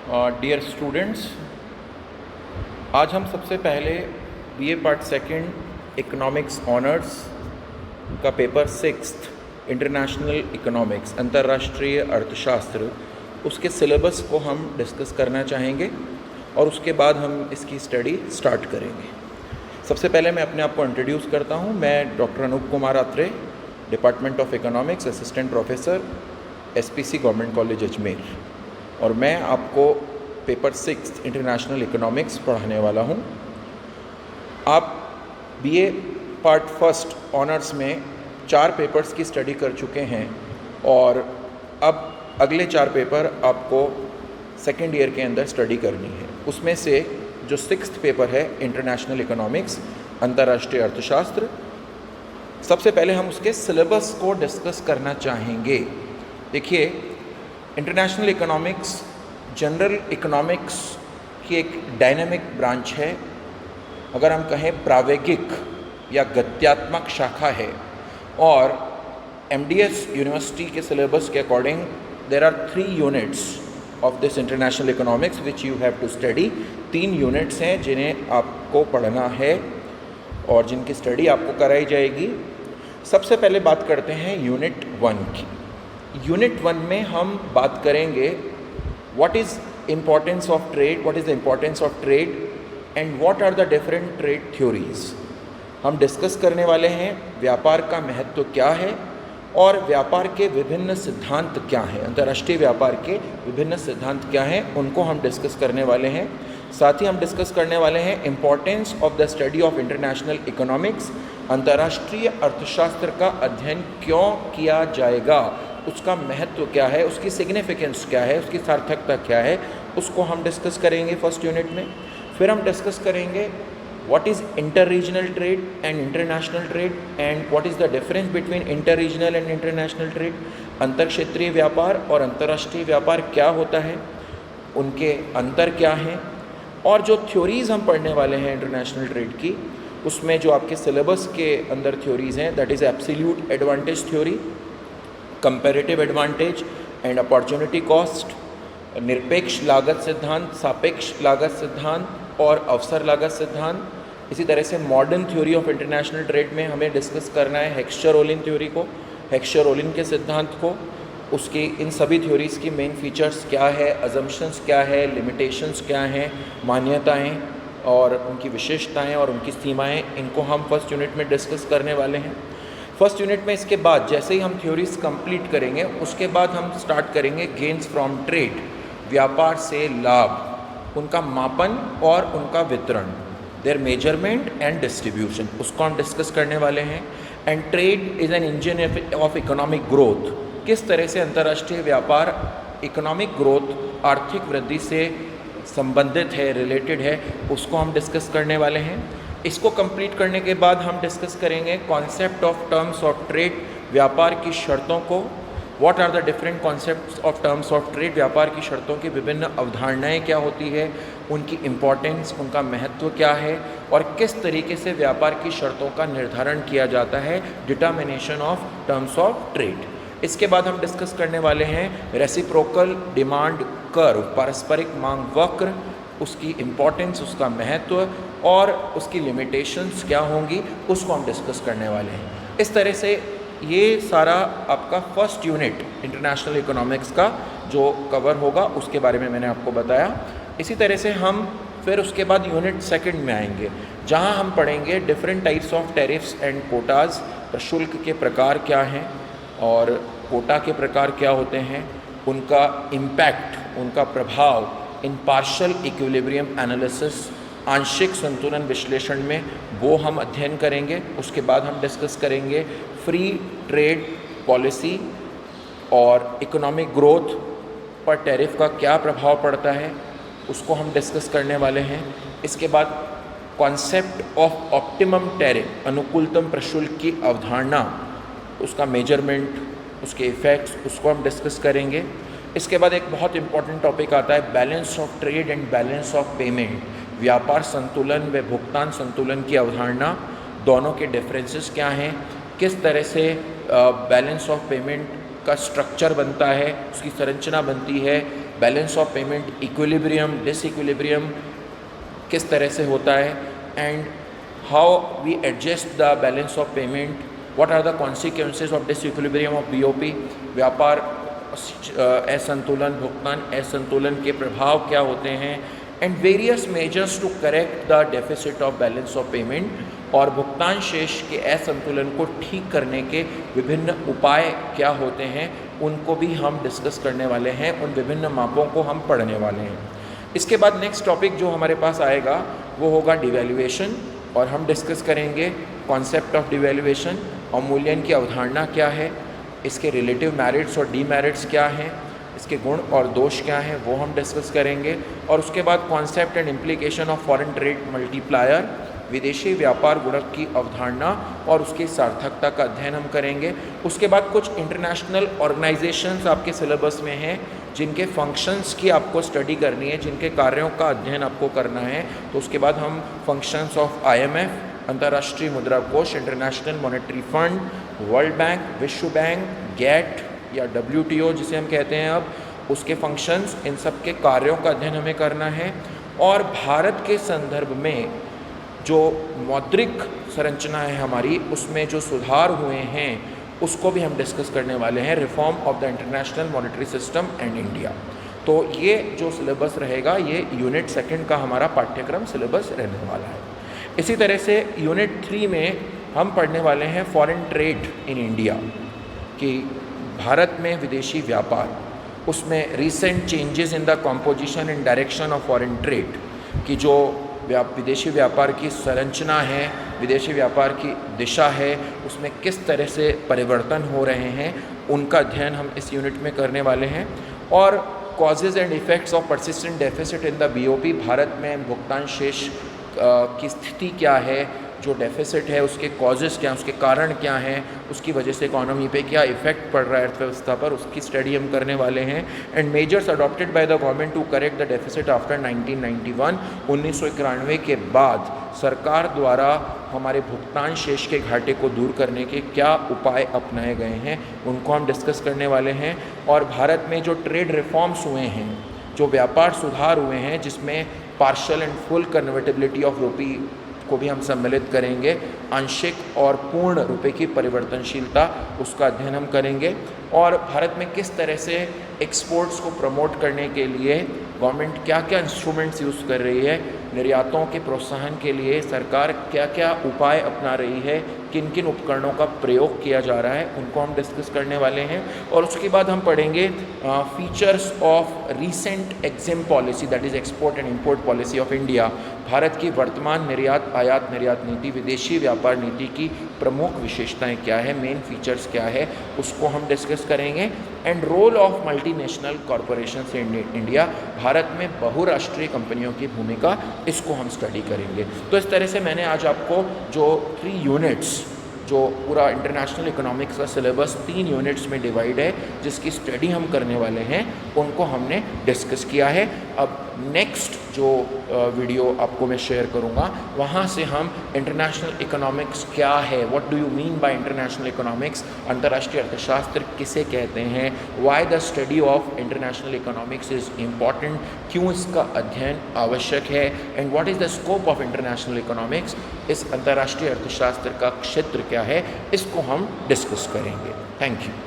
Dear students, आज हम सबसे पहले BA part second economics honours का पेपर 6 इंटरनेशनल इकोनॉमिक्स अंतर्राष्ट्रीय अर्थशास्त्र उसके सिलेबस को हम डिस्कस करना चाहेंगे और उसके बाद हम इसकी स्टडी स्टार्ट करेंगे। सबसे पहले मैं अपने आप को इंट्रोड्यूस करता हूँ। मैं doctor Anoop Kumar Atre, department of economics, assistant professor, SPC government college Ajmer, और मैं आपको पेपर 6 इंटरनेशनल इकोनॉमिक्स पढ़ाने वाला हूँ। आप बीए पार्ट फर्स्ट ऑनर्स में 4 पेपर्स की स्टडी कर चुके हैं और अब अगले 4 पेपर आपको सेकेंड ईयर के अंदर स्टडी करनी है। उसमें से जो 6th पेपर है इंटरनेशनल इकोनॉमिक्स अंतर्राष्ट्रीय अर्थशास्त्र, सबसे पहले हम उसके सिलेबस को डिस्कस करना चाहेंगे। देखिए, इंटरनेशनल इकोनॉमिक्स जनरल इकोनॉमिक्स की एक डायनामिक ब्रांच है। अगर हम कहें प्रावेगिक या गत्यात्मक शाखा है, और एमडीएस यूनिवर्सिटी के सिलेबस के according there are 3 units of this international economics which you have to study. 3 units हैं जिन्हें आपको पढ़ना है और जिनकी स्टडी आपको कराई जाएगी। सबसे पहले बात करते हैं यूनिट 1 की। यूनिट 1 में हम बात करेंगे what is importance of trade, what is the importance of trade and what are the different trade theories. हम डिस्कस करने वाले हैं व्यापार का महत्व क्या है और व्यापार के विभिन्न सिद्धांत क्या हैं, अंतर्राष्ट्रीय व्यापार के विभिन्न सिद्धांत क्या हैं, उनको हम डिस्कस करने वाले हैं। साथ ही हम डिस्कस करने वाले हैं importance of the study of international economics, अंतर्राष्ट्रीय अर्थशास्त्र का अध्ययन क्यों किया जाएगा, उसका महत्व क्या है, उसकी सिग्निफिकेंस क्या है, उसकी सार्थकता क्या है, उसको हम डिस्कस करेंगे फर्स्ट यूनिट में। फिर हम डिस्कस करेंगे what is inter regional trade and international trade and what is the difference between inter regional and international trade. अंतर क्षेत्रीय व्यापार और अंतर्राष्ट्रीय व्यापार क्या होता है, उनके अंतर क्या हैं, और जो थ्योरीज़ हम पढ़ने वाले हैं इंटरनेशनल ट्रेड की, उसमें जो आपके सिलेबस के अंदर थ्योरीज़ हैं, that is absolute advantage theory, comparative advantage and opportunity cost, निरपेक्ष लागत सिद्धांत, सापेक्ष लागत सिद्धांत और अवसर लागत सिद्धांत। इसी तरह से modern theory of international trade में हमें डिस्कस करना है हेक्स्चर-ओलिन थ्योरी को, हेक्स्चर-ओलिन के सिद्धांत को, उसकी इन सभी थ्योरीज़ की मेन फीचर्स क्या है, अजम्पशंस क्या है, लिमिटेशंस क्या हैं, मान्यताएं और उनकी विशेषताएं और उनकी सीमाएं, इनको हम फर्स्ट यूनिट में डिस्कस करने वाले हैं। फर्स्ट यूनिट में इसके बाद जैसे ही हम थ्योरीज कंप्लीट करेंगे, उसके बाद हम स्टार्ट करेंगे गेन्स फ्रॉम ट्रेड, व्यापार से लाभ, उनका मापन और उनका वितरण, देयर मेजरमेंट एंड डिस्ट्रीब्यूशन, उसको हम डिस्कस करने वाले हैं। And trade is an engine of economic growth, किस तरह से अंतर्राष्ट्रीय व्यापार इकोनॉमिक ग्रोथ, आर्थिक वृद्धि से संबंधित है, रिलेटेड है, उसको हम डिस्कस करने वाले हैं। इसको कंप्लीट करने के बाद हम डिस्कस करेंगे concept of terms of trade, व्यापार की शर्तों को, what are the different concepts of terms of trade, व्यापार की शर्तों की विभिन्न अवधारणाएं क्या होती है, उनकी इम्पोर्टेंस, उनका महत्व क्या है और किस तरीके से व्यापार की शर्तों का निर्धारण किया जाता है, determination of terms of trade. इसके बाद हम डिस्कस करने वाले हैं रेसिप्रोकल डिमांड कर्व, पारस्परिक मांग वक्र, उसकी इम्पोर्टेंस, उसका महत्व और उसकी लिमिटेशंस क्या होंगी, उसको हम डिस्कस करने वाले हैं। इस तरह से ये सारा आपका फर्स्ट यूनिट इंटरनेशनल इकोनॉमिक्स का जो कवर होगा उसके बारे में मैंने आपको बताया। इसी तरह से हम फिर उसके बाद यूनिट सेकंड में आएंगे, जहां हम पढ़ेंगे different types of tariffs and Kota's, शुल्क के प्रकार क्या हैं और कोटा के प्रकार क्या होते हैं, उनका इम्पैक्ट, उनका प्रभाव इन पार्शियल इक्विलिब्रियम एनालिसिस, आंशिक संतुलन विश्लेषण में, वो हम अध्ययन करेंगे। उसके बाद हम डिस्कस करेंगे फ्री ट्रेड पॉलिसी और इकोनॉमिक ग्रोथ पर टैरिफ का क्या प्रभाव पड़ता है, उसको हम डिस्कस करने वाले हैं। इसके बाद कॉन्सेप्ट ऑफ ऑप्टिमम टैरिफ, अनुकूलतम प्रशुल्क की अवधारणा, उसका मेजरमेंट, उसके इफ़ेक्ट्स, उसको हम डिस्कस करेंगे। इसके बाद एक बहुत इंपॉर्टेंट टॉपिक आता है balance of trade and balance of payment, व्यापार संतुलन व भुगतान संतुलन की अवधारणा, दोनों के डिफरेंसेस क्या हैं, किस तरह से बैलेंस ऑफ पेमेंट का स्ट्रक्चर बनता है, उसकी संरचना बनती है, balance of payment equilibrium, disequilibrium किस तरह से होता है, and how we adjust the balance of payment, what are the consequences of disequilibrium of BOP, व्यापार असंतुलन, भुगतान असंतुलन के प्रभाव क्या होते हैं, and various measures to correct the deficit of balance of payment, और भुगतान शेष के असंतुलन को ठीक करने के विभिन्न उपाय क्या होते हैं उनको भी हम डिस्कस करने वाले हैं, उन विभिन्न मापों को हम पढ़ने वाले हैं। इसके बाद नेक्स्ट टॉपिक जो हमारे पास आएगा वो होगा डिवैल्यूएशन, और हम डिस्कस करेंगे कॉन्सेप्ट ऑफ डिवैल्यूएशन, अवमूल्यन की अवधारणा क्या है, इसके रिलेटिव मेरिट्स और डीमेरिट्स क्या हैं, इसके गुण और दोष क्या हैं वो हम डिस्कस करेंगे। और उसके बाद concept and implication of foreign trade multiplier, विदेशी व्यापार गुणक की अवधारणा और उसकी सार्थकता का अध्ययन हम करेंगे। उसके बाद कुछ इंटरनेशनल ऑर्गेनाइजेशंस आपके सिलेबस में हैं जिनके फंक्शंस की आपको स्टडी करनी है, जिनके कार्यों का अध्ययन आपको करना है। तो उसके बाद हम फंक्शंस ऑफ IMF, अंतर्राष्ट्रीय मुद्रा कोष, international monetary fund, world bank, विश्व बैंक, गेट या WTO जिसे हम कहते हैं अब, उसके फंक्शंस, इन सब के कार्यों का अध्ययन हमें करना है। और भारत के संदर्भ में जो मौद्रिक संरचना है हमारी, उसमें जो सुधार हुए हैं उसको भी हम डिस्कस करने वाले हैं, reform of the international monetary system and India. तो ये जो सिलेबस रहेगा ये यूनिट 2 का हमारा पाठ्यक्रम सिलेबस रहने वाला है। इसी तरह से यूनिट 3 में हम पढ़ने वाले हैं फॉरेन ट्रेड इन इंडिया, कि भारत में विदेशी व्यापार, उसमें recent changes in the composition and direction of foreign trade, कि जो विदेशी व्यापार की संरचना है, विदेशी व्यापार की दिशा है, उसमें किस तरह से परिवर्तन हो रहे हैं, उनका अध्ययन हम इस यूनिट में करने वाले हैं। और causes and effects of persistent deficit in the BOP, Bharat में भुगतान शेष की स्थिति क्या है, जो डेफिसिट है उसके कॉजेज़ क्या हैं, उसके कारण क्या हैं, उसकी वजह से इकोनॉमी पे क्या इफेक्ट पड़ रहा है अर्थव्यवस्था पर, उसकी स्टडी हम करने वाले हैं। And measures adopted by the government to correct the deficit after 1991, 1991 के बाद सरकार द्वारा हमारे भुगतान शेष के घाटे को दूर करने के क्या उपाय अपनाए गए हैं उनको हम डिस्कस करने वाले हैं। और भारत में जो ट्रेड रिफॉर्म्स हुए हैं, जो व्यापार सुधार हुए हैं, जिसमें partial and full convertibility of rupee को भी हम सम्मिलित करेंगे, आंशिक और पूर्ण रुपए की परिवर्तनशीलता, उसका अध्ययन हम करेंगे। और भारत में किस तरह से एक्सपोर्ट्स को प्रमोट करने के लिए गवर्नमेंट क्या क्या इंस्ट्रूमेंट्स यूज़ कर रही है, निर्यातों के प्रोत्साहन के लिए सरकार क्या क्या उपाय अपना रही है, किन किन उपकरणों का प्रयोग किया जा रहा है, उनको हम डिस्कस करने वाले हैं। और उसके बाद हम पढ़ेंगे features of recent EXIM policy, that is export and import policy of India, Bharat की वर्तमान निर्यात आयात निर्यात नीति, विदेशी व्यापार नीति की प्रमुख विशेषताएं क्या है, मेन फीचर्स क्या है, उसको हम डिस्कस करेंगे। And role of multinational corporations in India, भारत में बहुराष्ट्रीय कंपनियों की भूमिका, इसको हम स्टडी करेंगे। तो इस तरह से मैंने आज आपको जो 3 यूनिट्स, जो पूरा इंटरनेशनल इकोनॉमिक्स का सिलेबस 3 यूनिट्स में डिवाइड है, जिसकी स्टडी हम करने वाले हैं, उनको हमने डिस्कस किया है। अब नेक्स्ट जो वीडियो आपको मैं शेयर करूंगा, वहाँ से हम इंटरनेशनल इकोनॉमिक्स क्या है, what do you mean by international economics, अंतर्राष्ट्रीय अर्थशास्त्र किसे कहते हैं, why the study of international economics is important, क्यों इसका अध्ययन आवश्यक है, and what is the scope of international economics, इस अंतर्राष्ट्रीय अर्थशास्त्र का क्षेत्र क्या है, इसको हम डिस्कस करेंगे। Thank you.